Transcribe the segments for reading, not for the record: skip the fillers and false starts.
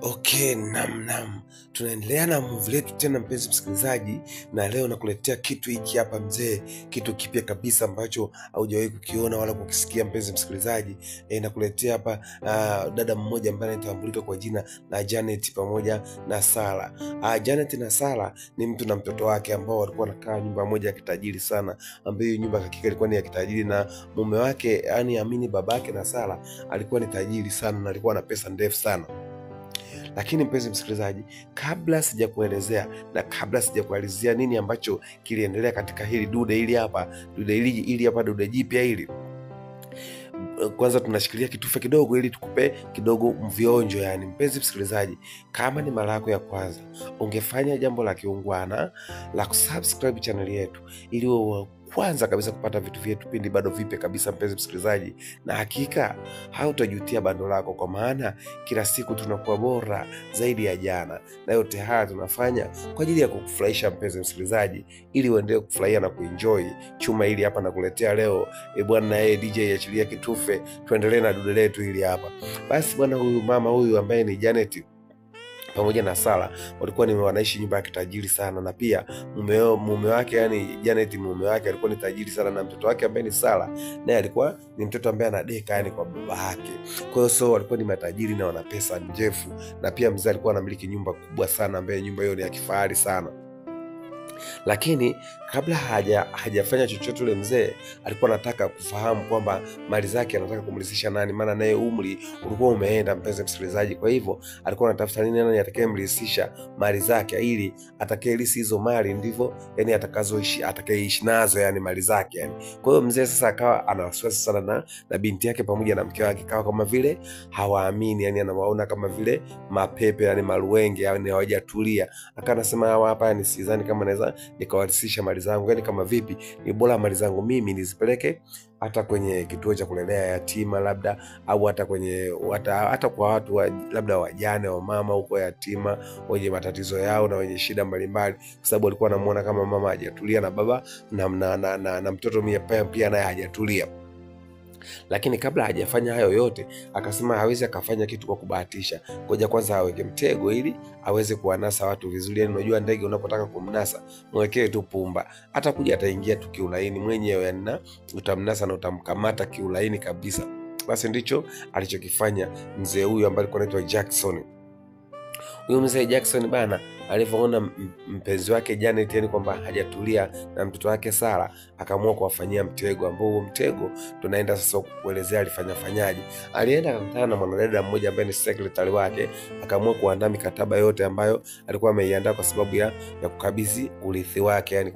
Okay, nam. Tunaendelea na movie letu tena mpenzi msikilizaji, na leo nakuletea kitu hiki hapa mzee, kitu kipya kabisa ambacho haujawahi kukiona wala kukisikia mpenzi msikilizaji. Nakuletea hapa dada mmoja ambaye anatambulika kwa jina la Janet pamoja na Sara. Janet na Sara ni mtu na mtoto wake ambao walikuwa wanakaa nyumba moja ya kitajiri sana, ambayo nyumba hakika ilikuwa ni ya kitajiri, na mume wake yani babake na Sara alikuwa ni tajiri sana na alikuwa na pesa ndefu sana. Lakini mpenzi msikilizaji, kabla sijakuelezea na kabla sijakuelezea nini ambacho kiliendelea katika hili dude jipya hili, kwanza tunashikilia kitufe kidogo ili tukupe kidogo mvionjo. Yani mpenzi msikilizaji, kama ni mara yako ya kwanza, ungefanya jambo la kiungwana la kusubscribe channel yetu ili uwe kwanza kabisa kupata vitu vyetu pindi bado vipe kabisa mpenzi msikilizaji, na hakika hautajutia bando lako, kwa maana kila siku tunakuwa bora zaidi ya jana, na yote haya tunafanya kwa ajili ya kukufurahisha mpenzi msikilizaji, ili uendelee kufurahia na kuenjoy chuma hili hapa nakuletea leo. Bwana na DJ achilia kitufe, tuendelee na dude letu hili hapa. Basi bwana, huyu mama huyu ambaye ni Janet pamoja na Sara walikuwa wanaishi nyumba ya kitajiri sana, na pia mume wake yani Janet mume wake alikuwa ni tajiri sana, na mtoto wake ambaye ni Sara naye alikuwa ni mtoto ambaye anadeka yani kwa baba yake. Kwa hiyo walikuwa ni matajiri na wana pesa ndefu, na pia mzee alikuwa anamiliki nyumba kubwa sana ambaye nyumba hiyo ni ya kifahari sana. Lakini kabla hajafanya chochote, ule mzee alikuwa anataka kufahamu kwamba mali zake anataka kumrithisha nani, maana naye umri ulikuwa umeenda mpenzi msikilizaji. Kwa hivyo alikuwa anatafuta nani atakayemrithisha mali zake, ili atakayerithi hizo mali ndivyo yani atakayeishi nazo yani mali zake yani. Kwa hiyo mzee sasa akawa ana wasiwasi sana na binti yake pamoja na mke wake, kawa kama vile hawaamini yani, anawaona kama vile mapepe yani maruenge yani hawajatulia. Akawa anasema hapa yani sidhani kama naweza nikawarithisha mali zangu, yani kama vipi, ni bora mali zangu mimi nizipeleke hata kwenye kituo cha kulelea yatima labda, au hata kwa watu labda wajane wa mama huko yatima wenye matatizo yao na wenye shida mbalimbali, kwa sababu alikuwa anamuona kama mama hajatulia na baba na mtoto pia naye hajatulia. Lakini kabla hajafanya hayo yote, akasema hawezi akafanya kitu kwa kubahatisha, ngoja kwanza aweke mtego ili aweze kuwanasa watu vizuri. Yani unajua ndege unapotaka kumnasa mwekee tu pumba, hata kuja ataingia tu kiulaini mwenyewe yani, na utamnasa na utamkamata kiulaini kabisa. Basi ndicho alichokifanya mzee huyu ambaye alikuwa anaitwa Jackson. Huyu mzee Jackson bana alivyoona mpenzi wake Janet yani kwamba hajatulia na mtoto wake Sara, akaamua kuwafanyia mtego, ambao huo mtego tunaenda sasa kuelezea alifanyaje. Alienda akakutana na mwanadada mmoja ambaye ni secretary wake, akaamua kuandaa mikataba yote ambayo alikuwa ameiandaa kwa sababu ya kukabidhi urithi wake yani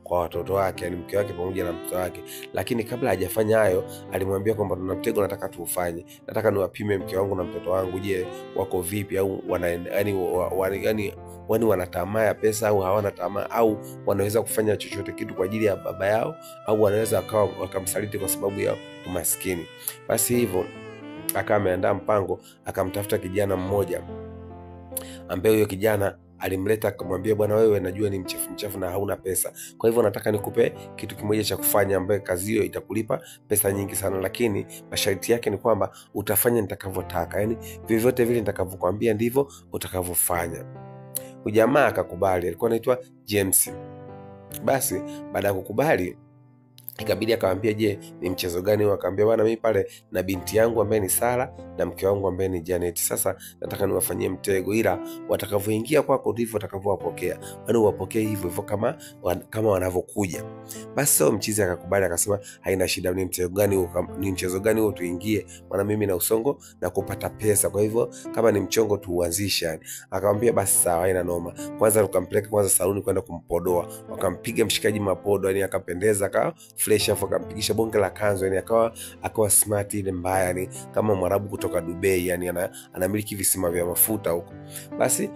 kwa watoto wake yani mke wake pamoja na mtoto wake. Lakini kabla hajafanya hayo, alimwambia kwamba tuna mtego nataka tuufanye, nataka niwapime mke wangu na mtoto wangu, je wako vipi, au wana tamaa ya pesa au hawana tamaa, au wanaweza kufanya chochote kitu kwa ajili ya baba yao, au wanaweza wakamsaliti kwa sababu ya umaskini. Basi hivyo akawa ameandaa mpango, akamtafuta kijana mmoja ambaye huyo kijana alimleta akamwambia, bwana wewe najua ni mchafu na hauna pesa, kwa hivyo nataka nikupe kitu kimoja cha kufanya ambaye kazi hiyo itakulipa pesa nyingi sana, lakini masharti yake ni kwamba utafanya nitakavyotaka, yani vyovyote vile nitakavyokuambia ndivyo utakavyofanya. Ujamaa akakubali, alikuwa anaitwa James. Basi baada ya kukubali, ikabidi akamwambia, je ni mchezo gani? Akamwambia, bwana mimi pale na binti yangu ambaye ni Sara na mke wangu ambaye ni Janet, sasa nataka niwafanyie mtego, ila watakavyoingia kwako ndivyo watakavyowapokea, yani uwapokee hivyo kama wanavyokuja. Basi so mchizi akakubali, akasema haina shida, ni mchezo gani huo tuingie, maana mimi na usongo na kupata pesa, kwa hivyo kama ni mchongo tuuanzishe yani. Akamwambia basi sawa, haina noma. Kwanza tukampeleka kwanza saluni kwenda kumpodoa, wakampiga mshikaji mapodo yani akapendeza, akawa fresh, afu akampigisha bonge la kanzo yani akawa smart ile mbaya yani kama Mwarabu kutoka Dubai yani anamiliki visima vya mafuta huko. Basi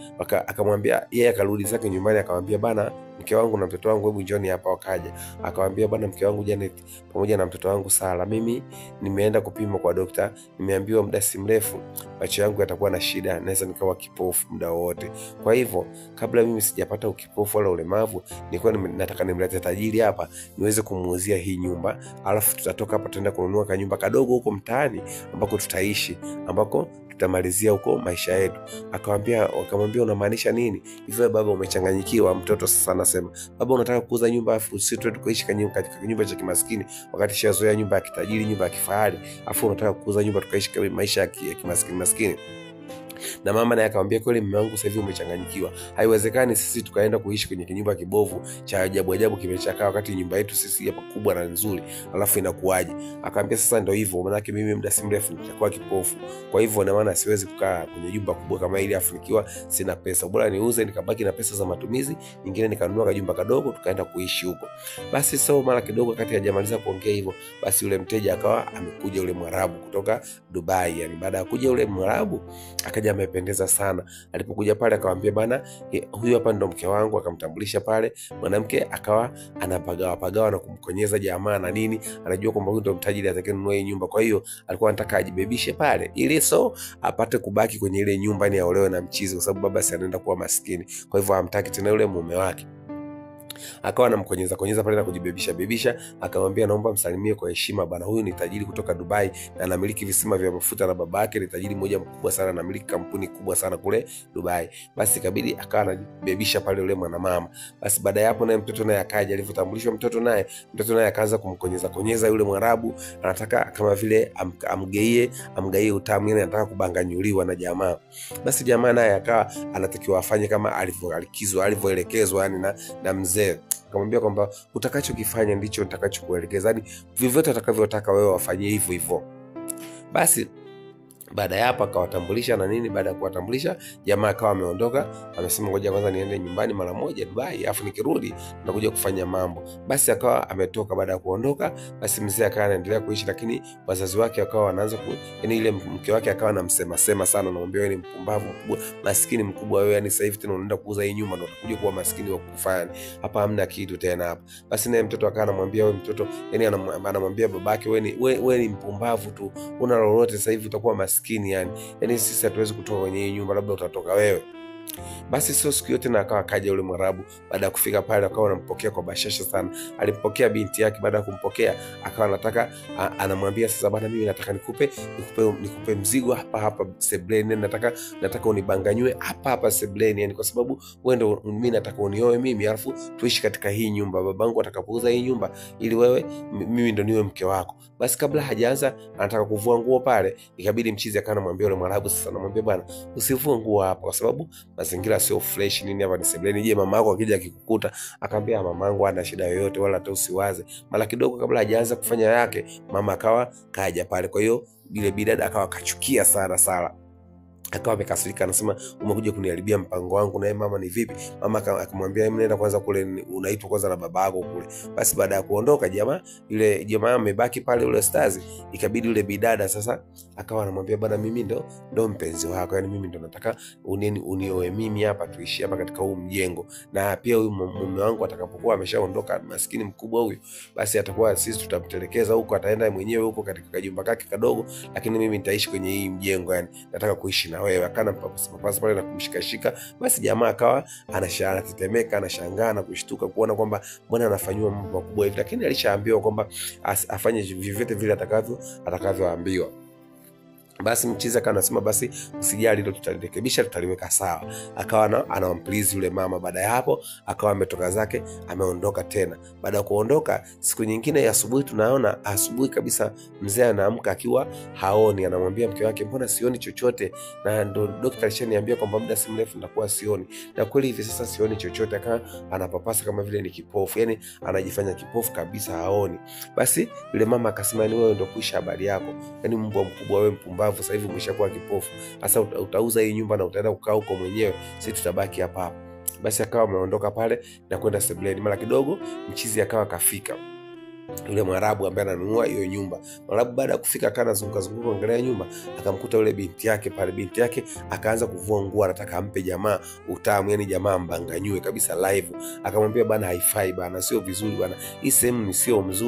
akamwambia yeye, akarudi zake nyumbani, akamwambia bana mke wangu na mtoto wangu hebu njoni hapa. Wakaja, akamwambia bwana mke wangu Janet pamoja na mtoto wangu Sara, mimi nimeenda kupima kwa dokta, nimeambiwa muda si mrefu macho yangu yatakuwa na shida, naweza nikawa kipofu muda wote. Kwa hivyo kabla mimi sijapata ukipofu wala ulemavu, nilikuwa nataka nimlete tajiri hapa niweze kumuuzia hii nyumba, alafu tutatoka hapa tutaenda kununua kanyumba kadogo huko mtaani ambako tutaishi, ambako tutamalizia huko maisha yetu. Akamwambia unamaanisha nini? Hivyo baba umechanganyikiwa. Mtoto sasa anasema, baba unataka kuuza nyumba afu sisi tu kuishi katika nyumba ya kimaskini, wakati shazoea nyumba ya kitajiri, nyumba ya kifahari, afu unataka kuuza nyumba tukaishi maisha ya kimaskini. Na mama naye akamwambia, kweli mume wangu, sasa hivi umechanganyikiwa. Haiwezekani sisi tukaenda kuishi kwenye kinyumba kibovu cha ajabu kimechakaa, wakati nyumba yetu sisi hapa kubwa na nzuri, alafu inakuaje? Akamwambia, sasa ndio hivyo, maana yake mimi muda si mrefu nitakuwa kipofu. Kwa hivyo na maana siwezi kukaa kwenye jumba kubwa kama hili afu nikiwa sina pesa. Bora niuze nikabaki na pesa za matumizi, nyingine nikanunua kajumba kadogo tukaenda kuishi huko. Basi sasa mara kidogo wakati hajamaliza kuongea hivyo, basi yule mteja akawa amekuja, yule Mwarabu kutoka Dubai. Yani baada ya kuja yule Mwarabu akaja amependeza sana. Alipokuja pale akamwambia, bana huyu hapa ndo mke wangu. Akamtambulisha pale. Mwanamke akawa anapagawa na kumkonyeza jamaa na nini, anajua kwamba huyu ndo mtajiri atakayenunua hii nyumba. Kwa hiyo alikuwa anataka ajibebishe pale ili apate kubaki kwenye ile nyumba, ni aolewe na mchizi, kwa sababu baba si anaenda kuwa maskini. Kwa hivyo hamtaki tena yule mume wake. Akawa anamkonyeza pale na kujibebisha. Akamwambia, naomba msalimie kwa heshima bana, huyu ni tajiri kutoka Dubai na anamiliki visima vya mafuta, na baba yake ni tajiri mmoja mkubwa sana, anamiliki kampuni kubwa sana kule Dubai. Basi ikabidi akawa anajibebisha pale yule mwanamama. Basi baada ya hapo naye mtoto naye akaja. Alivyotambulishwa mtoto naye akaanza kumkonyeza yule Mwarabu, anataka kama vile amgeie utamu, yani anataka kubanganyuliwa na jamaa. Basi jamaa naye akawa anatakiwa afanye kama alivyoelekezwa yani na mzee. Akamwambia kwamba utakachokifanya ndicho nitakachokuelekeza, yani vyovyote atakavyotaka wewe wafanyie hivyo hivyo. Basi baada ya hapo akawatambulisha na nini. Baada ya kuwatambulisha, jamaa akawa ameondoka, amesema ngoja kwanza niende nyumbani mara moja Dubai, afu nikirudi nakuja kufanya mambo. Basi akawa ametoka. Baada ya kuondoka, basi mzee akawa anaendelea kuishi, lakini wazazi wake akawa wanaanza yani ile mke wake akawa anamsema sana, anamwambia wewe ni mpumbavu mkubwa, maskini mkubwa wewe, yani sasa hivi tena unaenda kuuza hii nyumba, ndio utakuja kuwa maskini wa kufanya hapa, hamna kitu tena hapa. Basi naye mtoto akawa anamwambia wewe mtoto, yani anamwambia babake, wewe ni mpumbavu tu, una lolote sasa hivi utakuwa maskini yani sisi hatuwezi kutoka kwenye hii nyumba, labda utatoka wewe. Basi sio siku yote na akawa kaja yule Mwarabu. Baada ya kufika pale akawa anampokea kwa bashasha sana. Alimpokea binti yake. Baada ya kumpokea akawa anataka anamwambia, sasa bana, mimi nataka nikupe mzigo hapa sebleni, nataka unibanganywe hapa sebleni, yani kwa sababu wewe ndo mimi nataka unioe mimi, alafu tuishi katika hii nyumba, babangu atakapouza hii nyumba ili wewe mimi ndo niwe mke wako. Basi kabla hajaanza anataka kuvua nguo pale, ikabidi mchizi akawa anamwambia yule Mwarabu, sasa anamwambia, bwana usivue nguo hapa kwa sababu mazingira sio fresh nini, hapa ni sebleni. Je, mama yako akija akikukuta? Akamwambia, mamangu hana shida yoyote, wala hata usiwaze. Mara kidogo kabla hajaanza kufanya yake, mama akawa kaja pale. Kwa hiyo yule bidada akawa kachukia sana, akawa amekasirika, anasema umekuja kuniharibia mpango wangu. Naye mama, ni vipi? Mama akamwambia, mimi naenda kwanza kule, unaitwa kwanza na baba yako kule. Basi baada ya kuondoka yule jamaa amebaki pale yule stazi, ikabidi yule bidada sasa akawa anamwambia, bwana mimi ndo mpenzi wako, yani mimi ndo nataka unioe mimi hapa, tuishi hapa katika huu mjengo, na pia huyu mume wangu atakapokuwa ameshaondoka, maskini mkubwa huyu, basi atakuwa sisi tutamtelekeza huko, ataenda mwenyewe huko katika kajumba kake kadogo, lakini mimi nitaishi kwenye hii mjengo, yani nataka kuishi na wewe. Akana papasa pale na kumshikashika. Basi jamaa akawa anatetemeka, anashangaa na kushtuka kuona kwamba mbona anafanywa mambo makubwa hivi, lakini alishaambiwa kwamba afanye vyovyote vile atakavyoambiwa. Basi mchizi akawa anasema, basi usijali, ndio tutalirekebisha, tutaliweka sawa. Akawa anamplease yule mama. Baada ya hapo akawa ametoka zake, ameondoka tena. Baada ya kuondoka, siku nyingine ya asubuhi, tunaona asubuhi kabisa mzee anaamka akiwa haoni. Anamwambia mke wake, mbona sioni chochote? Na ndo daktari alishaniambia kwamba muda si mrefu nitakuwa sioni. Na kweli hivi sasa sioni chochote. Akawa anapapasa kama vile ni kipofu, yani anajifanya kipofu kabisa, haoni. Basi yule mama akasema, yani wewe ndio kuisha habari yako, yani mbwa mkubwa wewe, mpumbavu, sasa hivi umeshakuwa kipofu. Sasa utauza hii nyumba na utaenda kukaa huko mwenyewe, sisi tutabaki hapa. Basi akawa ameondoka pale na kwenda sebleni. Mara kidogo mchizi akawa kafika, yule Mwarabu ambaye ananunua hiyo nyumba. Mwarabu baada ya kufika akawa anazunguka kuangalia nyumba, akamkuta yule binti yake pale. Binti yake akaanza kuvua nguo, anataka ampe jamaa utamu, yani jamaa mbanganyue kabisa live. Akamwambia, bana haifai bana, sio vizuri bana, hii sehemu ni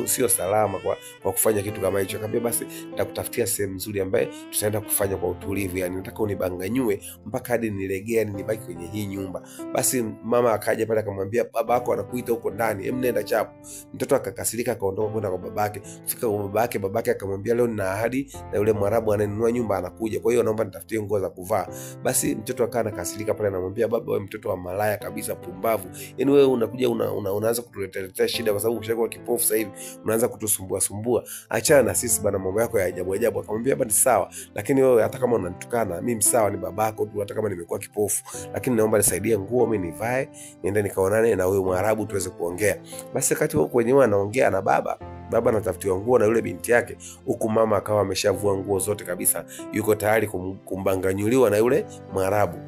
sio salama kwa kufanya kitu kama hicho. Akamwambia, basi nitakutafutia sehemu nzuri ambaye tutaenda kufanya kwa utulivu, yani nataka unibanganyue mpaka hadi nilegea, yani nibaki kwenye hii nyumba. Basi mama akaja pale akamwambia, babako anakuita huko ndani, hem nenda chapu. Mtoto akakasirika akaondoka kwenda kwa babake. Kufika kwa babake akamwambia leo nina ahadi na yule Mwarabu ananunua nyumba anakuja, kwa hiyo naomba nitafutie nguo za kuvaa. Basi mtoto akawa anakasirika pale, anamwambia baba, wewe mtoto wa malaya kabisa, pumbavu, yani wewe unakuja unaanza kutuletea shida kwa sababu ukishakuwa kipofu sasa hivi unaanza kutusumbua. Achana na sisi bana, mambo yako ya ajabu. Akamwambia baba, ni sawa, lakini wewe hata kama unanitukana mimi sawa, ni babako tu, hata kama nimekuwa kipofu, lakini naomba nisaidie nguo mimi nivae niende nikaonane na huyo Mwarabu tuweze kuongea. Basi wakati huko wenyewe anaongea na baba anatafutiwa nguo na yule binti yake, huku mama akawa ameshavua nguo zote kabisa, yuko tayari kumbanganyuliwa na yule Mwarabu.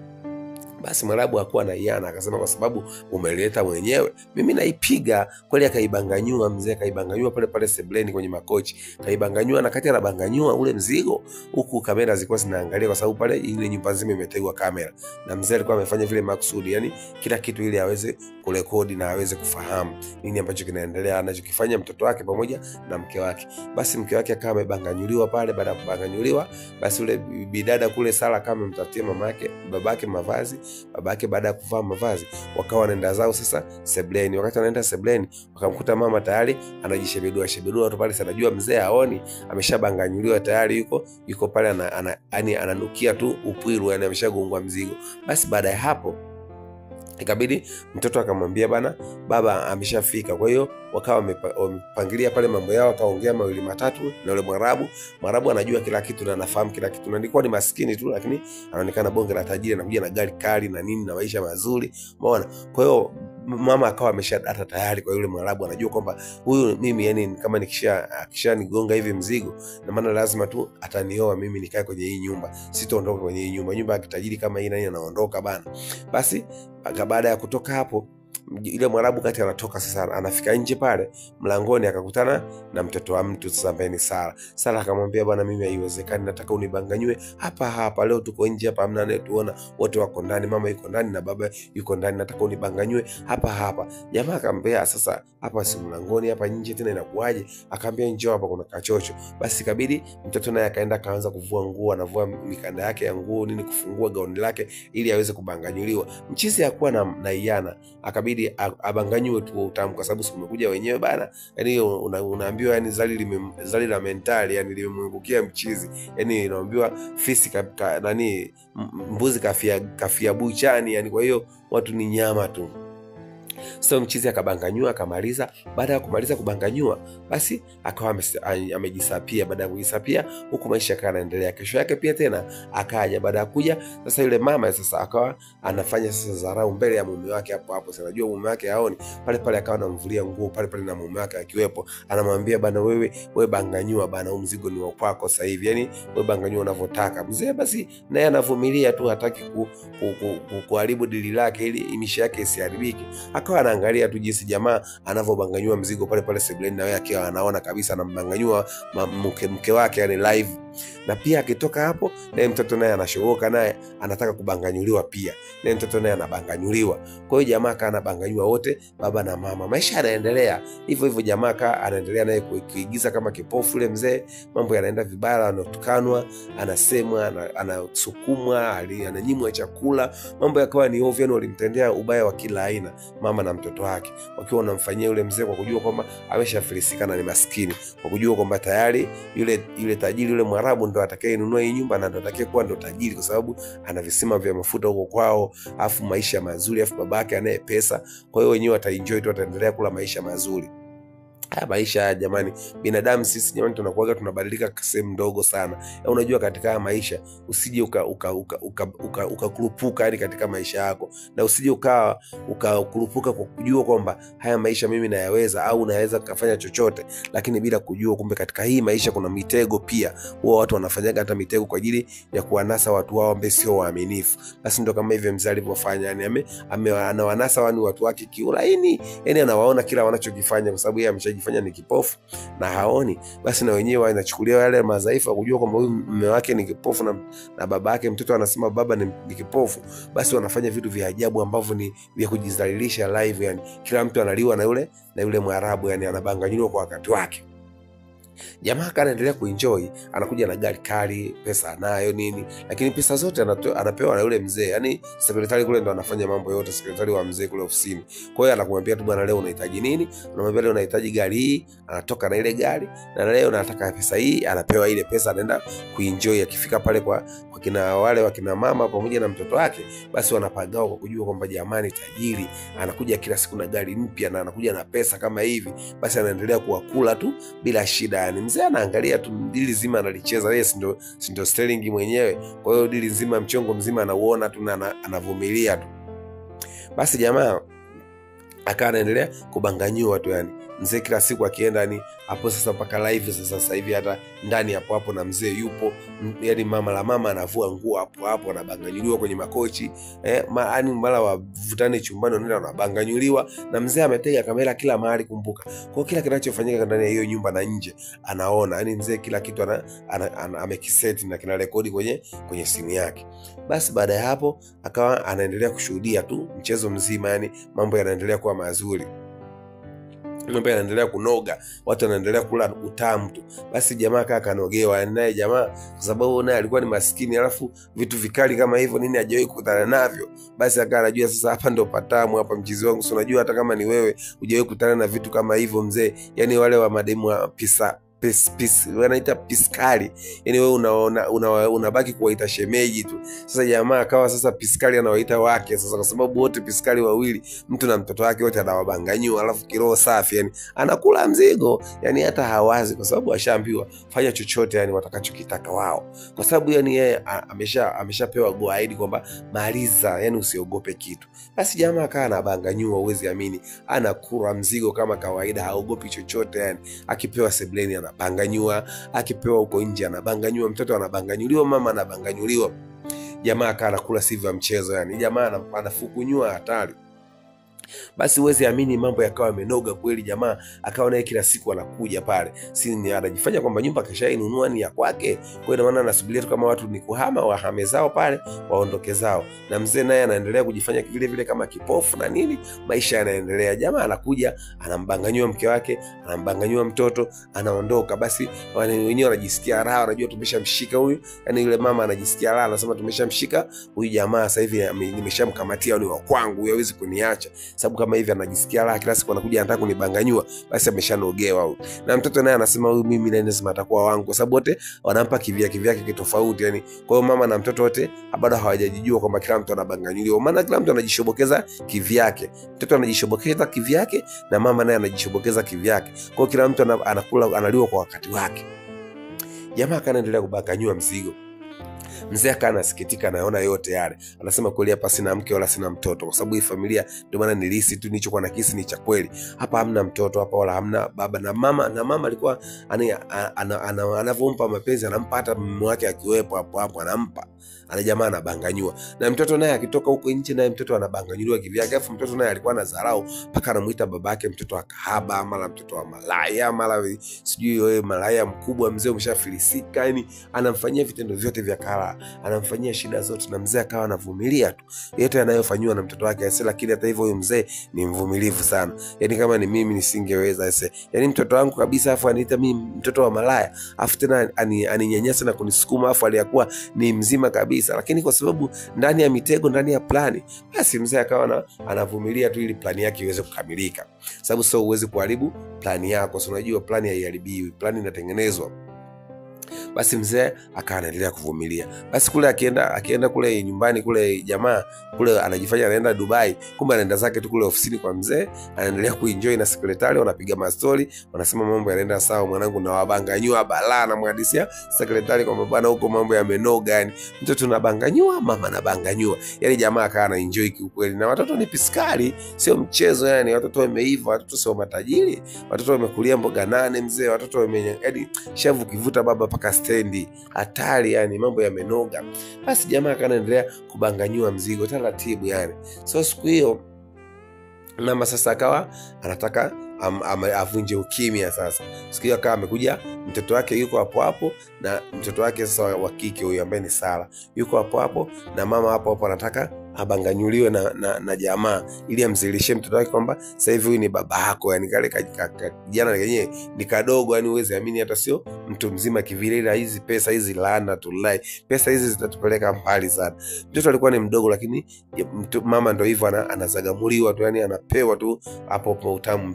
Basi Mwarabu hakuwa na iana, akasema kwa sababu umeleta mwenyewe mimi naipiga. Kweli akaibanganyua mzee, akaibanganyua pale sebleni kwenye makochi, akaibanganyua, na kati anabanganyua ule mzigo huku kamera zilikuwa zinaangalia, kwa sababu pale ile nyumba nzima imetegwa kamera, na mzee alikuwa amefanya vile makusudi, yani kila kitu ili aweze kurekodi na aweze kufahamu nini ambacho kinaendelea anachokifanya mtoto wake pamoja na mke wake. Basi mke wake akawa amebanganyuliwa pale. Baada ya kubanganyuliwa, basi ule bidada kule Sara kama mtafutie babake mavazi. Babake baada ya kuvaa mavazi wakawa wanaenda zao sasa sebleni. Wakati wanaenda sebleni, wakamkuta mama tayari anajishebedua tu pale. Sanajua mzee haoni, ameshabanganyuliwa tayari, yuko pale ananukia tu upwiru, yani ameshagongwa mzigo. Basi baada ya hapo ikabidi mtoto akamwambia bana, baba ameshafika. Kwa hiyo wakawa wamepangilia pale mambo yao, akaongea mawili matatu na yule Mwarabu anajua kila kitu na anafahamu kila kitu, na alikuwa ni maskini tu, lakini anaonekana bonge la tajiri, anakuja na gari kali na nini na maisha mazuri, umeona. Kwa hiyo mama akawa ameshadata tayari kwa yule Mwarabu, anajua kwamba huyu mimi, yani kama akishanigonga hivi mzigo, na maana lazima tu atanioa mimi, nikae kwenye hii nyumba, sitaondoka kwenye hii nyumba ya kitajiri kama hii, nani anaondoka bana. Basi baada ya kutoka hapo, ile Mwarabu kati anatoka sasa, anafika nje pale mlangoni, akakutana na mtoto wa mtu sasa ambaye ni Sara. Sara akamwambia bwana, mimi haiwezekani, nataka unibanganywe hapa leo, tuko nje hapa, hamna anayetuona, wote wako ndani, mama yuko ndani na baba yuko ndani, nataka unibanganywe hapa. Jamaa akamwambia sasa, hapa si mlangoni, hapa nje tena inakuaje? Akamwambia njoo hapa, kuna kachocho. Basi ikabidi mtoto naye akaenda kaanza kuvua nguo, anavua mikanda yake ya nguo nini, kufungua gauni lake ili aweze kubanganyuliwa. Mchizi hakuwa na iana, akabidi abanganywe tu utamu, kwa sababu umekuja wenyewe bana, yani unaambiwa, yani zali la mentali, yani limemwangukia mchizi, yani unaambiwa fisi nani mbuzi kafia buchani, yani kwa hiyo watu ni nyama tu. So mchizi akabanganyua, akamaliza. Baada ya kumaliza kubanganyua, basi akawa amejisapia. Baada ya kujisapia, huku maisha yakawa yanaendelea. Kesho yake pia tena akaja. Baada ya kuja sasa, yule mama sasa akawa anafanya sasa dharau mbele ya mume wake hapo. Sasa najua mume wake haoni, pale akawa anamvulia nguo pale na mume wake akiwepo, anamwambia bana, wewe banganyua bana, huu mzigo ni wako sasa hivi, yani wewe banganyua unavyotaka. Mzee basi naye anavumilia tu, hataki kuharibu dili lake ili misha yake isiharibike. Akawa anaangalia tu jinsi jamaa anavyobanganyua mzigo pale sebleni, na yeye akiwa anaona kabisa anambanganyua mke wake, yani live. Na pia akitoka hapo, naye mtoto naye anashoboka, naye anataka kubanganyuliwa pia, naye mtoto naye anabanganyuliwa. Kwa hiyo jamaa kana banganyua wote, baba na mama. Maisha yanaendelea hivyo, jamaa ka anaendelea naye kuigiza kama kipofu. Yule mzee mambo yanaenda vibaya, anatukanwa, anasemwa, anasukumwa, ananyimwa chakula, mambo yakawa ni ovyo, walimtendea ubaya wa kila aina mama na mtoto wake, wakiwa wanamfanyia yule mzee kwa kujua kwamba ameshafilisika na ni maskini, kwa kujua kwamba tayari yule tajiri, yule Mwarabu ndo atakayenunua hii nyumba na ndo atakayekuwa ndo tajiri, kwa sababu ana visima vya mafuta huko kwao, afu maisha mazuri, afu babake anaye pesa. Kwa hiyo wenyewe wataenjoy tu, wataendelea kula maisha mazuri. Maisha jamani, binadamu sisi jamani tunakuaga tunabadilika sehemu ndogo sana. Unajua katika maisha usije ukakurupuka yani katika maisha yako, na usije ukakurupuka kwa kujua kwamba haya maisha mimi nayaweza au naweza kufanya chochote, lakini bila kujua kumbe katika hii maisha kuna mitego pia. Huwa watu wanafanyaga hata mitego kwa ajili ya kuwanasa watu wao ambao sio waaminifu. Basi ndo kama hivyo mzee alivyofanya, yani anawanasa watu wake kiulaini, yani anawaona kila wanachokifanya, kwa sababu yeye ameshajifanya ni kipofu na haoni. Basi na wenyewe wanachukulia yale madhaifu, kujua kwamba huyu mume wake ni kipofu na baba yake, mtoto anasema baba ni kipofu. Basi wanafanya vitu vya ajabu ambavyo ni vya kujidhalilisha live, yani kila mtu analiwa na yule Mwarabu, yani anabanganywa kwa wakati wake. Jamaa anaendelea kuenjoy, anakuja na gari kali, pesa anayo nini, lakini pesa zote anapewa na yule mzee. Yani sekretari kule ndo anafanya mambo yote, sekretari wa mzee kule ofisini. Kwa hiyo anakumwambia tu, bwana, leo unahitaji nini? Anamwambia leo unahitaji gari hii, anatoka na ile gari, na leo nataka pesa hii, anapewa ile pesa, anaenda kuenjoy. Akifika pale kwa kina wale wakina mama pamoja na mtoto wake, basi wanapagao kwa kujua kwamba jamani tajiri anakuja kila siku na gari mpya na anakuja na pesa kama hivi, basi anaendelea kuwakula tu bila shida. Yani mzee anaangalia tu dili zima analicheza yeye, ndio sterling mwenyewe. Kwa hiyo dili nzima, mchongo mzima anauona tu na anavumilia tu. Basi jamaa akawa anaendelea kubanganyua tu, yani mzee kila siku akienda ni hapo sasa mpaka live sasa hivi hata ndani hapo na mzee yupo, yani mama anavua nguo hapo anabanganyuliwa kwenye makochi yani mara wavutane chumbani wanaenda wanabanganyuliwa, na mzee ametega kamera kila mahali. Kumbuka kwa kila kinachofanyika ndani ya hiyo nyumba na nje anaona, yani mzee kila kitu amekiseti na kina rekodi kwenye simu yake. Basi baada ya hapo akawa anaendelea kushuhudia tu mchezo mzima, yani mambo yanaendelea kuwa mazuri, mambo yanaendelea kunoga, watu wanaendelea kula utamu tu. Basi jamaa kanogewa, naye jamaa kwa sababu naye alikuwa ni maskini, alafu vitu vikali kama hivyo nini hajawahi kukutana navyo. Basi akawa anajua sasa hapa ndo patamu, hapa mchizi wangu. So unajua hata kama ni wewe hujawahi kukutana na vitu kama hivyo mzee, yani wale wa mademu wa wanaita piskali, yani wewe unabaki kuwaita shemeji tu. Sasa jamaa akawa sasa piskali anawaita wake sasa, kwa sababu wote piskali wawili, mtu na mtoto wake, wote anawabanganyua, alafu kiroho safi, yani anakula mzigo, yani hata hawazi, kwa sababu ashaambiwa fanya chochote yani watakachokitaka wao, kwa sababu yani yeye ameshapewa go ahead kwamba maliza, yani usiogope kitu. Basi jamaa akawa anabanganyua, uwezi amini, anakula mzigo kama kawaida, haogopi chochote, yani akipewa sebleni anabanganyua, akipewa huko nje anabanganyua, mtoto anabanganyuliwa, mama anabanganyuliwa. Jamaa akawa anakula sivyo mchezo, yani jamaa anafukunyua hatari. Basi uwezi amini mambo yakawa yamenoga kweli. Jamaa akawa naye kila siku anakuja pale, si anajifanya kwamba nyumba kashainunua ni ya kwake. Kwa hiyo maana anasubiria tu kama watu ni kuhama, wahame zao pale, waondoke zao, na mzee naye anaendelea kujifanya vile vile kama kipofu na nini, maisha yanaendelea. Jamaa anakuja anambanganyua mke wake, anambanganyua mtoto, anaondoka. Basi wenyewe wanajisikia raha, wanajua tumeshamshika huyu, yani yule mama anajisikia raha, anasema tumeshamshika huyu jamaa, sasa hivi nimeshamkamatia, ni wa kwangu, hawezi kuniacha. Sababu kama hivi anajisikia raha, kila siku anakuja anataka kunibanganyua, basi ameshanogewa huyu. Na mtoto naye anasema huyu mimi na lazima atakuwa wangu, kwa sababu wote wanampa kivyake kitofauti yani. Kwa hiyo mama na mtoto wote bado hawajajijua kwamba kila mtu anabanganyuliwa, maana kila mtu anajishobokeza kivyake. Mtoto anajishobokeza kivyake na mama naye anajishobokeza kivyake. Kwa hiyo kila mtu analiwa kwa wakati wake. Jamaa kanaendelea kubanganyua mzigo. Mzee akawa anasikitika, anaona yote yale, anasema kweli hapa sina mke wala sina mtoto, kwa sababu hii familia ndio maana nilihisi tu nilichokuwa na kisi ni cha kweli. Hapa hamna mtoto hapa, wala hamna baba na mama. Na mama alikuwa anavompa mapenzi anampa, hata mume wake akiwepo hapo anampa. Ana jamaa anabanganyua, na mtoto naye akitoka huko nje naye mtoto anabanganyuliwa kivyake. Alafu mtoto naye alikuwa anadharau, mpaka anamuita babake mtoto wa kahaba, mara mtoto wa malaya, mara sijui wewe malaya mkubwa, mzee umeshafilisika, yani anamfanyia vitendo vyote vya kala, anamfanyia shida zote. Na mzee akawa anavumilia tu yote anayofanywa na mtoto wake ase. Lakini hata hivyo huyo mzee ni mvumilivu sana, yani kama ni mimi nisingeweza ase, yani mtoto wangu kabisa, afu aniita mimi mtoto wa malaya, afu tena aninyanyasa na kunisukuma, afu aliyakuwa ni mzima kabisa. Lakini kwa sababu ndani ya mitego, ndani ya plani, basi mzee akawa anavumilia tu ili plani yake iweze kukamilika, sababu sio uweze kuharibu plani yako. So unajua plani haiharibiwi, plani inatengenezwa. Basi mzee akawa anaendelea kuvumilia. Basi kule akienda kule nyumbani kule, jamaa kule anajifanya anaenda Dubai, kumbe anaenda zake tu kule ofisini kwa mzee, anaendelea kuenjoy na sekretari, wanapiga mastori, wanasema mambo yanaenda sawa, mwanangu na wabanganyua balaa, na mhadisia sekretari kwamba bwana huko mambo yamenoga, yani mtoto anabanganyua, mama anabanganyua, yani jamaa akawa anaenjoy kiukweli. Na watoto ni piskali, sio mchezo yani, watoto wameiva, watoto sio matajiri, watoto wamekulia mboga nane mzee, watoto yani shavu kivuta baba paka stendi, hatari yani, mambo yamenoga. Basi jamaa kanaendelea kubanganyua mzigo taratibu yani. So siku hiyo mama sasa akawa anataka avunje ukimya. Sasa siku hiyo akawa amekuja mtoto wake, yuko hapo, na mtoto wake sasa wa kike huyu ambaye ni Sara yuko hapo, na mama hapo anataka abanganyuliwe na jamaa ili amzilishie mtoto wake kwamba sasa hivi huyu ni baba yako. Yani kale kijana yenyewe ni kadogo, yani uweze amini hata sio mtu mzima kivile, ila hizi pesa hizi laana tulai, pesa hizi zitatupeleka mbali sana. Mtoto alikuwa ni mdogo, lakini mama ndo hivyo anazagamuliwa tu, yani anapewa tu hapo hapo utamu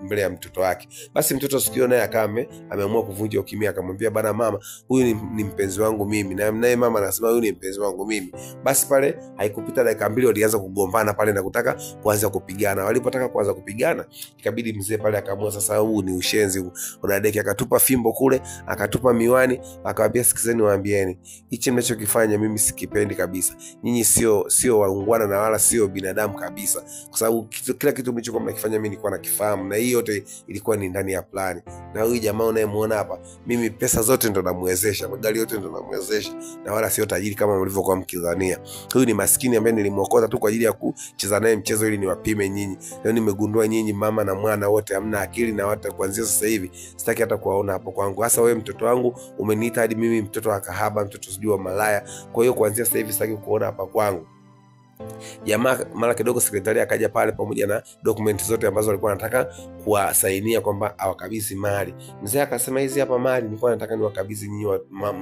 mbele ya mtoto wake. Basi mtoto sikio naye akame ameamua kuvunja ukimya, akamwambia bana mama, huyu ni mpenzi wangu mimi, na naye mama anasema huyu ni mpenzi wangu mimi. Basi pale haikupita dakika 2 walianza kugombana pale na kutaka kuanza kupigana. Walipotaka kuanza kupigana, ikabidi mzee pale akaamua sasa huu ni ushenzi, unadeki. Akatupa fimbo kule, akatupa miwani, akamwambia sikizeni waambieni, hichi mnachokifanya mimi sikipendi kabisa. Nyinyi sio waungwana na wala sio binadamu kabisa, kwa sababu kila kitu mlichokuwa mnakifanya mimi nilikuwa nakifahamu, na hii yote ilikuwa ni ndani ya plani. Na huyu jamaa unayemuona hapa, mimi pesa zote ndo namwezesha, magari yote ndo namwezesha, na wala sio tajiri kama mlivyokuwa mkidhania. Huyu ni maskini ambaye nilimwokota tu kwa ajili ya kucheza naye mchezo ili niwapime nyinyi. Leo nimegundua nyinyi mama na mwana wote hamna akili, na hata kuanzia sasa hivi sitaki hata kuwaona hapo kwangu. Hasa wewe mtoto wangu umeniita hadi mimi mtoto wa kahaba, mtoto sijui wa malaya. Kwa hiyo kuanzia sasa hivi sitaki kuona hapa kwangu. Jamaa mara kidogo sekretari akaja pale pamoja na dokumenti zote ambazo alikuwa anataka kuwasainia kwamba awakabidhi mali. Mzee akasema hizi hapa mali nilikuwa nataka niwakabidhi nyinyi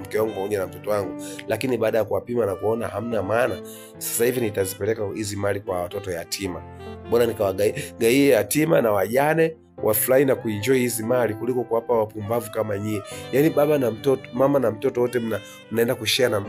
mke wangu pamoja na mtoto wangu, lakini baada ya kuwapima na kuona hamna maana, sasa hivi nitazipeleka hizi mali kwa watoto yatima. Bora nikawagaie yatima na wajane wafurahi na kuenjoy hizi mali kuliko kuwapa wapumbavu kama nyie. Yani baba na mtoto, mama na mtoto wote mnaenda kushare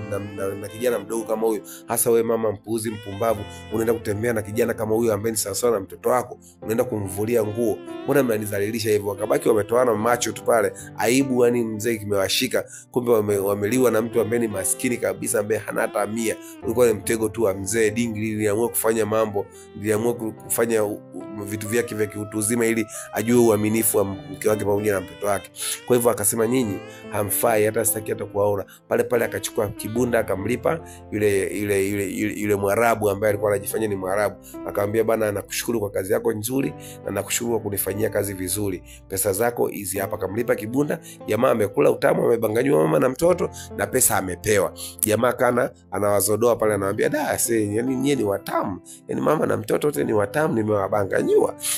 na kijana mdogo kama huyo. Hasa wewe mama mpuuzi mpumbavu, unaenda kutembea na kijana kama huyo ambaye ni sawa na mtoto wako, unaenda kumvulia nguo. Mbona mnanizalilisha hivyo? Wakabaki wametoana macho tu pale, aibu yani mzee kimewashika. Kumbe wameliwa na mtu ambaye ni maskini kabisa, ambaye hana hata 100. Ulikuwa ni mtego tu wa mzee. Dingi liliamua kufanya mambo, liliamua kufanya vitu vyake vya kiutu uzima ili ajue uaminifu wa mke wake pamoja na mtoto wake. Kwa hivyo akasema nyinyi hamfai, hata sitaki hata kuwaona. Pale akachukua kibunda akamlipa yule Mwarabu ambaye alikuwa anajifanya ni Mwarabu. Akamwambia bana, nakushukuru kwa kazi yako nzuri na nakushukuru kwa kunifanyia kazi vizuri. Pesa zako hizi hapa. Akamlipa kibunda. Jamaa amekula utamu, amebanganywa mama na mtoto na pesa amepewa. Jamaa kana anawazodoa pale, anamwambia yani nyie ni watamu. Yani mama na mtoto wote ni watamu, nimewabanganywa.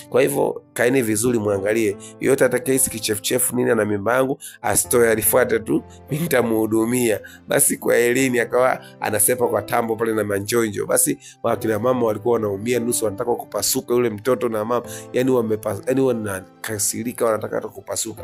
Kwa hivyo kaeni vizuri, muangalie. Yote atakayehisi kichefuchefu nini na mimba yangu asitoe, alifuate tu, mimi nitamhudumia. Basi kwa Elini akawa anasepa kwa tambo pale na manjonjo. Basi wakina mama walikuwa wanaumia, nusu wanataka kupasuka, yule mtoto na mama yani wanakasirika, wanataka hata kupasuka.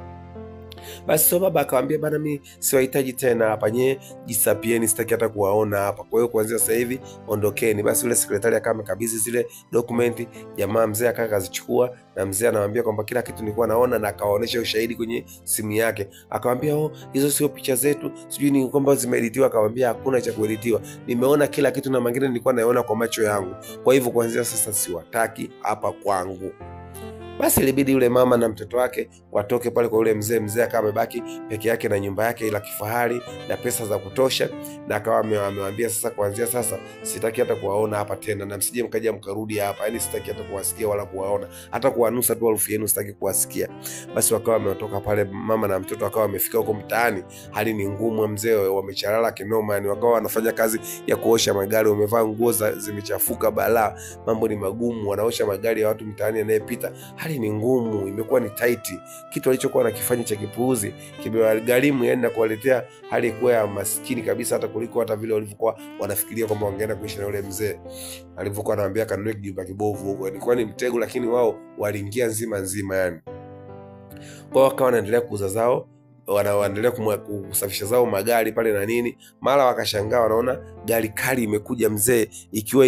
Basi so baba akamwambia bana, mimi siwahitaji tena hapa, nyie jisapieni, sitaki hata kuwaona hapa. Kwa hiyo kuanzia sasa hivi ondokeni. Basi yule sekretari akawa amekabidhi zile dokumenti. Jamaa mzee akawa kazichukua, na mzee anamwambia kwamba kila kitu nilikuwa naona, na akawaonesha ushahidi kwenye simu yake. Akamwambia hizo sio picha zetu, sijui ni kwamba zimeeditiwa. Akamwambia hakuna cha kueditiwa, nimeona kila kitu na mengine nilikuwa naona kwa macho yangu. Kwa hivyo kuanzia sasa siwataki hapa kwangu. Basi ilibidi yule mama na mtoto wake watoke pale kwa yule mzee. Mzee akawa amebaki peke yake na nyumba yake ila kifahari na pesa za kutosha, na akawa amewambia sasa, kuanzia sasa sitaki hata kuwaona hapa tena, na msije mkaja mkarudi hapa, yani sitaki hata kuwasikia wala kuwaona, hata kuwanusa tu harufu yenu sitaki kuwasikia. Basi wakawa wametoka pale, mama na mtoto wakawa wamefika huko mtaani. Hali ni ngumu, mzee wamechalala kinoma, yani wakawa wanafanya kazi ya kuosha magari, wamevaa nguo zimechafuka balaa, mambo ni magumu, wanaosha magari ya watu mtaani anayepita. Hali ni ngumu, imekuwa ni tight. Kitu alichokuwa anakifanya cha kipuuzi kimewagharimu, yani na kuwaletea hali kuwa ya maskini kabisa, hata kuliko hata vile walivyokuwa wanafikiria kwamba wangeenda kuishi na yule mzee. Alivyokuwa anawaambia kanunue kijumba kibovu huko, ilikuwa ni mtego, lakini wao waliingia nzima yani. Kwa wakawa wanaendelea kuuza zao, wanaendelea kusafisha zao magari pale na nini. Mara wakashangaa wanaona gari kali imekuja mzee, ikiwa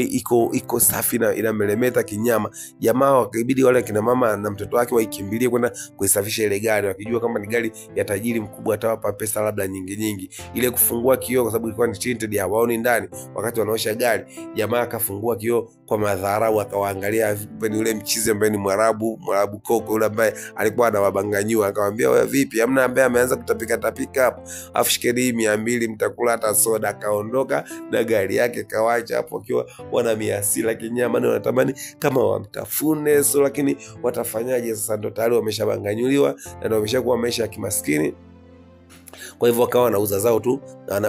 iko safi na inamelemeta kinyama. Jamaa wakibidi wale kina mama na mtoto wake waikimbilie kwenda kuisafisha ile gari, wakijua kama ni gari ya tajiri mkubwa, atawapa pesa labda nyingi. Ile kufungua kioo, kwa sababu ilikuwa ni tinted, hawaoni ndani wakati wanaosha gari. Jamaa akafungua kioo kwa madharau, akawaangalia ni yule mchizi ambaye ni Mwarabu koko yule ambaye alikuwa anawabanganyua. Akamwambia wewe vipi, hamna ambaye ameanza kutapika hapo, afu shikeni 200 mtakula hata soda. Akaondoka na gari yake kawacha hapo, akiwa wana miasila kinyama, na wanatamani kama wamtafune. So lakini watafanyaje sasa? Ndo tayari wameshabanganyuliwa na ndo wameshakuwa maisha ya kimaskini. Kwa hivyo wakawa wanauza zao tu,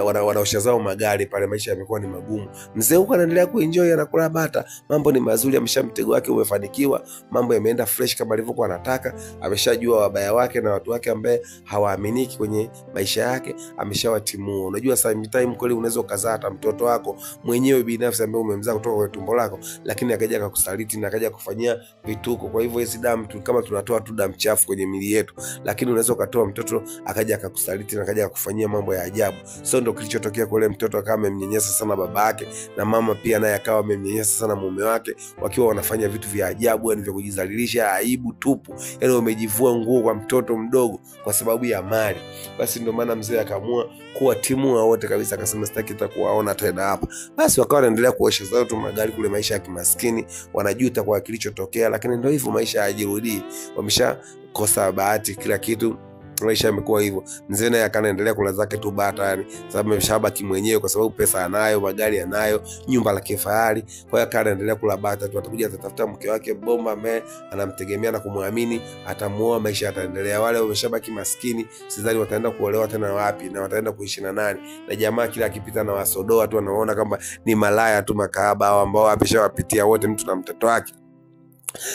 wanaosha zao magari pale. Maisha yamekuwa ni magumu. Mzee huko anaendelea kuenjoy, anakula bata, mambo ni mazuri, mtego wake umefanikiwa, mambo yameenda fresh kama alivyokuwa anataka. Ameshajua wabaya wake na watu wake ambaye hawaaminiki kwenye maisha yake, ameshawatimua. Unajua sometime kweli unaweza ukazaa hata mtoto wako mwenyewe binafsi ambaye umemzaa kutoka kwa tumbo lako, lakini akaja akakusaliti na akaja kufanyia vituko. Kwa hivyo hizi damu tu, kama tunatoa tu damu chafu kwenye miili yetu, lakini unaweza ukatoa mtoto akaja akakusaliti na akaja kufanyia mambo ya ajabu. So ndio kilichotokea kwa yule mtoto, akawa amemnyanyasa sana babake, na mama pia naye akawa amemnyanyasa sana mume wake, wakiwa wanafanya vitu vya ajabu, yani vya kujizalilisha, aibu tupu. Yani wamejivua nguo kwa mtoto mdogo kwa sababu ya mali. Basi ndio maana mzee akaamua kuwatimua wote kabisa, akasema sitaki kuwaona tena hapa. Basi wakawa wanaendelea kuosha zao tu magari kule, maisha ya kimaskini, wanajuta kwa kilichotokea, lakini ndio hivyo, maisha hayajirudii, wameshakosa bahati, kila kitu maisha yamekuwa hivyo. Mzee naye akaendelea kula zake tu bata, yani sababu ameshabaki mwenyewe, kwa sababu pesa anayo, magari anayo, nyumba la kifahari. Kwa hiyo akaendelea kula bata tu. Atakuja atatafuta mke wake bomba ambaye anamtegemea na kumwamini, atamuoa, maisha yataendelea. Wale wameshabaki maskini, sidhani wataenda kuolewa tena wapi, na wataenda kuishi na nani? Na jamaa kila akipita na wasodoa tu, anaona kama ni malaya tu, makahaba hao ambao ameshawapitia wote, mtu na mtoto wake.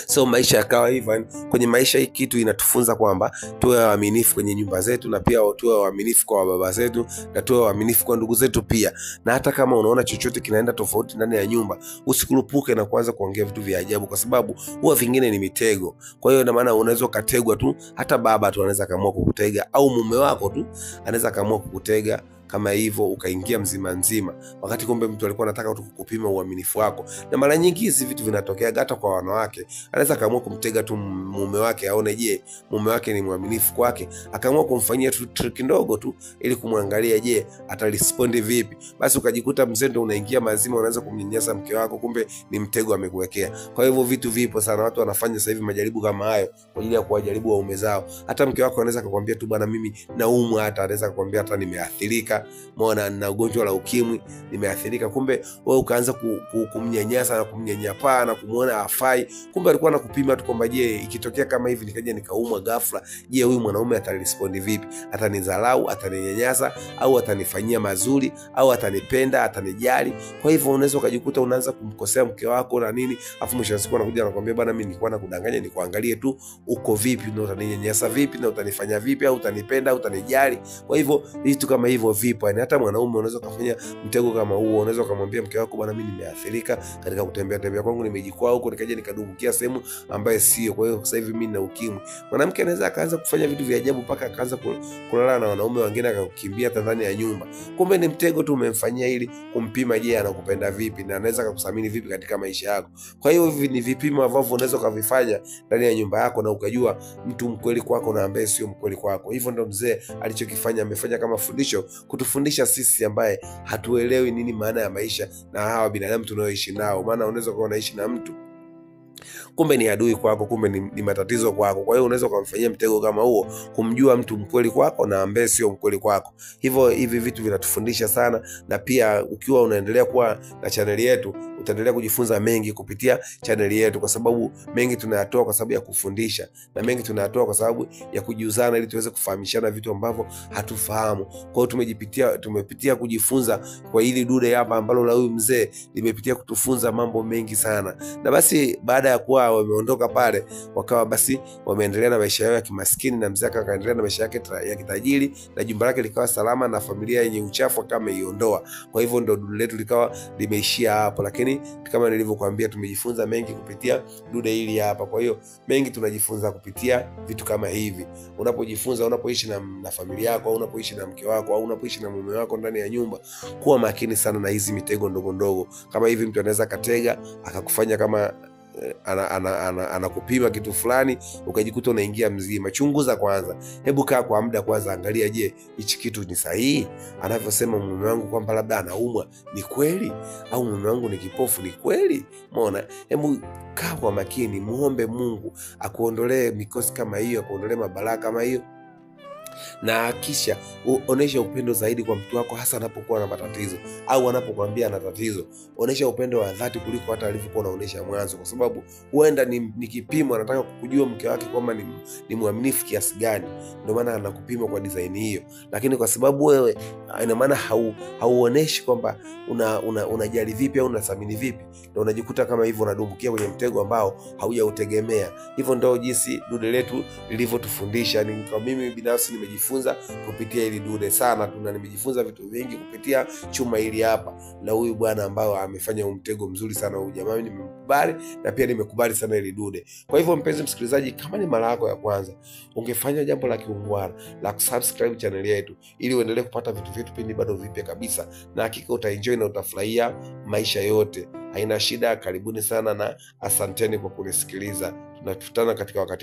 So maisha yakawa hivyo. Kwenye maisha hii kitu inatufunza kwamba tuwe waaminifu kwenye nyumba zetu, na pia tuwe waaminifu kwa baba zetu, na tuwe waaminifu kwa ndugu zetu pia. Na hata kama unaona chochote kinaenda tofauti ndani ya nyumba, usikurupuke na kuanza kuongea vitu vya ajabu, kwa sababu huwa vingine ni mitego. Kwa hiyo ina maana unaweza kutegwa tu, hata baba tu anaweza kaamua kukutega, au mume wako tu anaweza kaamua kukutega kama hivyo, ukaingia mzima nzima, wakati kumbe mtu alikuwa anataka tu kukupima uaminifu wako. Na mara nyingi hizi vitu vinatokea hata kwa wanawake. Anaweza kaamua kumtega tu mume wake, aone je mume wake ni mwaminifu kwake, akaamua kumfanyia tu trick ndogo tu ili kumwangalia je atarespond vipi. Basi ukajikuta mzee ndo unaingia mazima, unaanza kumnyanyasa mke wako, kumbe ni mtego amekuwekea. Kwa hivyo vitu vipo sana, watu wanafanya sasa hivi majaribu kama hayo kwa ajili ya kuwajaribu waume zao. Hata mke wako anaweza kukwambia tu bwana mimi naumwa, hata anaweza kukwambia hata nimeathirika, mbona na ugonjwa la ukimwi, nimeathirika. Kumbe wewe ukaanza kumnyanyasa na kumnyanyapaa na kumuona hafai. Kumbe alikuwa anakupima tu kwamba je ikitokea kama hivi nikaja nikaumwa ghafla, je huyu mwanaume atarespond vipi? Atanidharau, ataninyanyasa, au atanifanyia mazuri, au atanipenda, atanijali? Kwa hivyo unaweza ukajikuta unaanza kumkosea mke wako na nini, afu mwisho wa siku anakuja anakuambia bwana mimi nilikuwa nakudanganya, nikuangalie tu uko vipi, na utaninyanyasa vipi, na utanifanya vipi, au utanipenda, au utanijali? Kwa hivyo vitu kama hivyo vipo. Yani hata mwanaume unaweza kufanya mtego kama huo. Unaweza kumwambia mke wako bwana mimi nimeathirika katika kutembea kwangu, nimejikwaa huko, nikaja nikadumbukia sehemu ambaye sio, kwa hiyo sasa hivi mimi na ukimwi. Mwanamke anaweza akaanza kufanya vitu vya ajabu mpaka akaanza kulala na wanaume wengine, akakukimbia ndani ya nyumba. Kumbe ni mtego tu umemfanyia ili kumpima je anakupenda vipi, na anaweza kukusamini vipi katika maisha yako. Kwa hiyo hivi ni vipimo ambavyo unaweza kuvifanya ndani ya nyumba yako, na ukajua mtu mkweli kwako na ambaye sio mkweli kwako. Hivyo ndo mzee alichokifanya, amefanya kama fundisho kutufundisha sisi ambaye hatuelewi nini maana ya maisha na hawa binadamu tunaoishi nao. Maana unaweza kuwa unaishi na mtu kumbe ni adui kwako, kumbe ni matatizo kwako. Kwa hiyo unaweza kumfanyia mtego kama huo, kumjua mtu mkweli kwako na ambaye sio mkweli kwako. Hivyo hivi vitu vinatufundisha sana, na pia ukiwa unaendelea kuwa na chaneli yetu utaendelea kujifunza mengi kupitia chaneli yetu, kwa sababu mengi tunayatoa kwa sababu ya kufundisha, na mengi tunayatoa kwa sababu ya kujuzana, ili tuweze kufahamishana vitu ambavyo hatufahamu. Kwa hiyo tumepitia kujifunza kwa hili dude hapa ambalo la huyu mzee limepitia kutufunza mambo mengi sana. Na basi baada ya kuwa wameondoka pale, wakawa basi wameendelea na maisha yao ya kimaskini, na mzee akaendelea na maisha yake ya kitajiri, na jumba lake likawa salama, na familia yenye uchafu kama ameiondoa. Kwa hivyo ndo dude letu likawa limeishia hapo. Lakini kama nilivyokuambia, tumejifunza mengi kupitia dude hili hapa. Kwa hiyo mengi tunajifunza kupitia vitu kama hivi. Unapojifunza, unapoishi na familia yako, au unapoishi na mke wako, au unapoishi na mume wako ndani ya nyumba, kuwa makini sana na hizi mitego ndogo ndogo. Kama hivi mtu anaweza katega akakufanya kama anakupima kitu fulani, ukajikuta unaingia mzima. Chunguza kwanza, hebu kaa kwa muda kwanza, angalia je hichi kitu ni sahihi? Anavyosema mume wangu kwamba labda anaumwa, ni kweli? Au mume wangu ni kipofu, ni kweli? Umeona? Hebu kaa kwa makini, muombe Mungu akuondolee mikosi kama hiyo, akuondolee mabalaa kama hiyo, Na kisha onesha upendo zaidi kwa mtu wako, hasa anapokuwa na matatizo au anapokuambia ana tatizo. Onesha upendo wa dhati kuliko hata alivyokuwa anaonesha mwanzo, kwa sababu huenda ni kipimo, anataka kukujua mke wake kwamba ni mwaminifu kiasi gani, ndio maana anakupima kwa design hiyo. Lakini kwa sababu wewe ina maana hauoneshi kwamba unajali vipi au unathamini vipi, ndio unajikuta kama hivyo unadumbukia kwenye mtego ambao haujautegemea. Hivyo ndio jinsi dude letu lilivyotufundisha. Kwa mimi binafsi nimejifunza kupitia hili dude sana tu, na nimejifunza vitu vingi kupitia chuma hili hapa na huyu bwana ambao amefanya mtego mzuri sana huyu jamaa. Mimi nimekubali na pia nimekubali sana hili dude. Kwa hivyo mpenzi msikilizaji, kama ni mara yako ya kwanza, ungefanya jambo la kiungwana la kusubscribe channel yetu ili uendelee kupata vitu vyetu pindi bado vipya kabisa, na hakika utaenjoy na utafurahia maisha yote. Haina shida. Karibuni sana na asanteni kwa kunisikiliza. Tunakutana katika wakati